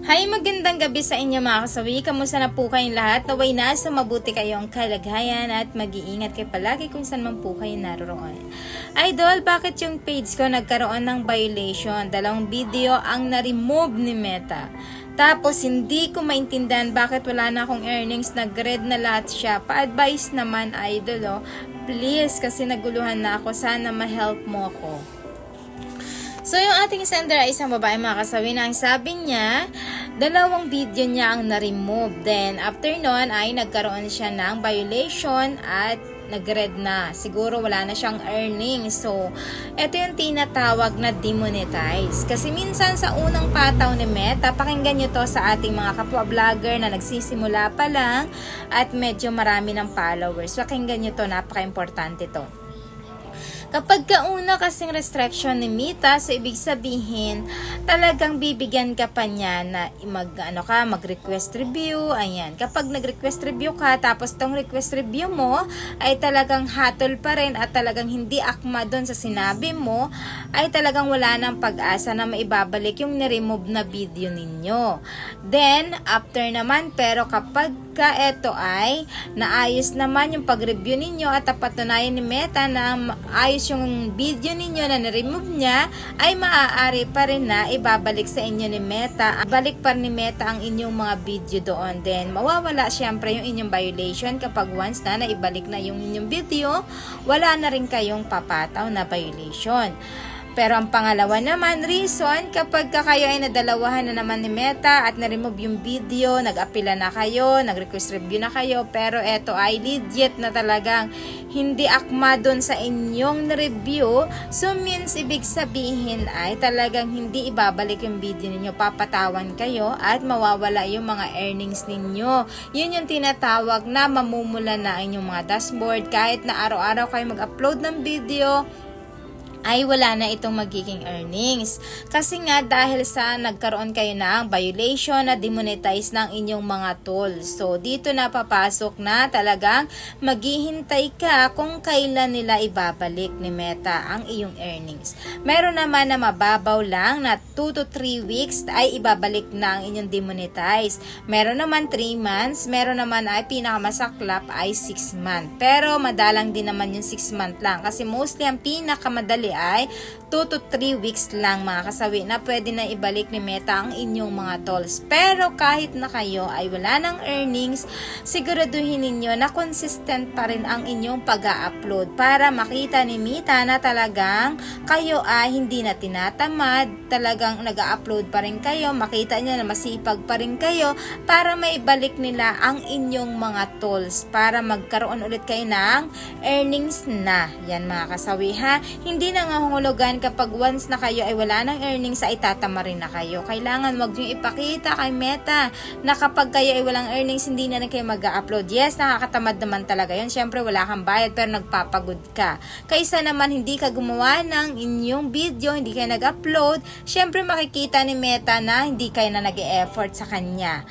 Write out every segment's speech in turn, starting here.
Hi, magandang gabi sa inyo mga kasawi. Kamusta na po kayong lahat? Naway nasa mabuti kayong kalagayan at mag-iingat kayo palagi kung saan man po kayo naroon. Idol, bakit yung page ko nagkaroon ng violation? 2 video ang na-remove ni Meta. Tapos hindi ko maintindihan bakit wala na akong earnings, nag-red na lahat siya. Pa-advise naman idol, please, kasi naguluhan na ako. Sana ma-help mo ako. So, yung ating sender ay isang babae mga kasawi na ang sabi niya, 2 video niya ang na-remove. Then, after nun ay nagkaroon siya ng violation at nag-red na. Siguro wala na siyang earnings. So, ito yung tinatawag na demonetize. Kasi minsan sa unang pataw ni Meta, pakinggan nyo to sa ating mga kapwa-vlogger na nagsisimula pa lang at medyo marami ng followers. Pakinggan nyo to, napaka-importante to. Kapag kauna kasing restriction ni Meta, so ibig sabihin, talagang bibigyan ka pa niya na mag-request review, ayan. Kapag nag-request review ka, tapos tong request review mo, ay talagang hatol pa rin at talagang hindi akma doon sa sinabi mo, ay talagang wala nang pag-asa na maibabalik yung niremove na video ninyo. Then, after naman, pero kapag eto ay naayos naman yung pag-review ninyo at napatunayan ni Meta na ayos yung video ninyo na na-remove niya, ay maaari pa rin na ibabalik sa inyo ni Meta. Balik pa ni Meta ang inyong mga video doon. Then, mawawala syempre yung inyong violation kapag once na naibalik na yung inyong video, wala na rin kayong papataw na violation. Pero ang pangalawa naman, reason, kapag kayo ay nadalawahan na naman ni Meta at na-remove yung video, nag-apila na kayo, nag-request review na kayo, pero eto ay legit na talagang hindi akma doon sa inyong review, so means ibig sabihin ay talagang hindi ibabalik yung video ninyo, papatawan kayo at mawawala yung mga earnings ninyo. Yun yung tinatawag na mamumula na inyong mga dashboard. Kahit na araw-araw kayo mag-upload ng video, ay wala na itong magiging earnings. Kasi nga dahil sa nagkaroon kayo ng violation na demonetize ng inyong mga tools. So dito na papasok na talagang maghihintay ka kung kailan nila ibabalik ni Meta ang iyong earnings. Meron naman na mababaw lang na 2 to 3 weeks ay ibabalik na ang inyong demonetize. Meron naman 3 months, meron naman ay pinakamasaklap ay 6 months. Pero madalang din naman yung 6 months lang kasi mostly ang pinakamadali ay 2 to 3 weeks lang mga kasawi na pwede na ibalik ni Meta ang inyong mga tools. Pero kahit na kayo ay wala ng earnings, siguraduhin ninyo na consistent pa rin ang inyong pag-upload para makita ni Meta na talagang kayo ay hindi na tinatamad, talagang nag-upload pa rin kayo, makita niya na masipag pa rin kayo para maibalik nila ang inyong mga tools para magkaroon ulit kayo ng earnings na. Yan mga kasawi ha, hindi na nangangahulugan kapag once na kayo ay wala ng earnings ay tatama rin na kayo. Kailangan wag nyo ipakita kay Meta na kapag kayo ay walang earnings hindi na kayo mag-upload. Yes, nakakatamad naman talaga yun. Siyempre wala kang bayad pero nagpapagod ka. Kaysa naman hindi ka gumawa ng inyong video, hindi kayo nag-upload, siyempre makikita ni Meta na hindi kayo na nag-e-effort sa kanya.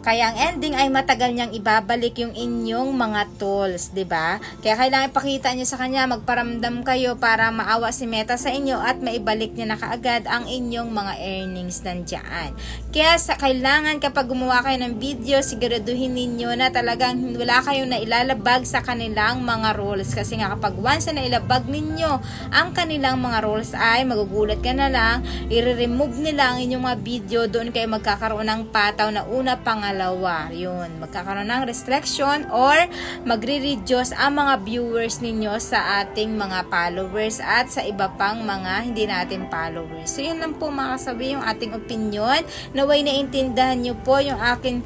Kaya ang ending ay matagal niyang ibabalik yung inyong mga tools, 'di ba? Kaya kailangan ipakita niyo sa kanya, magparamdam kayo para maawa si Meta sa inyo at maibalik niya na kaagad ang inyong mga earnings nandiyan. Kaya kailangan kapag gumawa kayo ng video, siguraduhin ninyo na talagang wala kayong nailalabag sa kanilang mga rules. Kasi nga kapag once na nailabag ninyo ang kanilang mga rules ay magugulat ka na lang, i-remove nila ang inyong mga video, doon kayo magkakaroon ng pataw na una yun, magkakaroon ng restriction or magre-reduce ang mga viewers ninyo sa ating mga followers at sa iba pang mga hindi natin followers. So yun lang po mga kasabi yung ating opinion. Naway naintindahan nyo po yung aking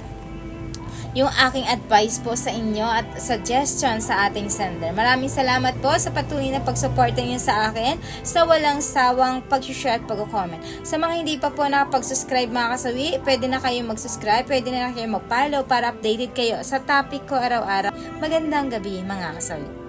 advice po sa inyo at suggestion sa ating sender. Maraming salamat po sa patuloy na pagsuporta niyo sa akin sa walang sawang pag-share at pag-comment. Sa mga hindi pa po nakapag-subscribe mga kasawi, pwede na kayo mag-subscribe, pwede na kayo mag-follow para updated kayo sa topic ko araw-araw. Magandang gabi mga kasawi.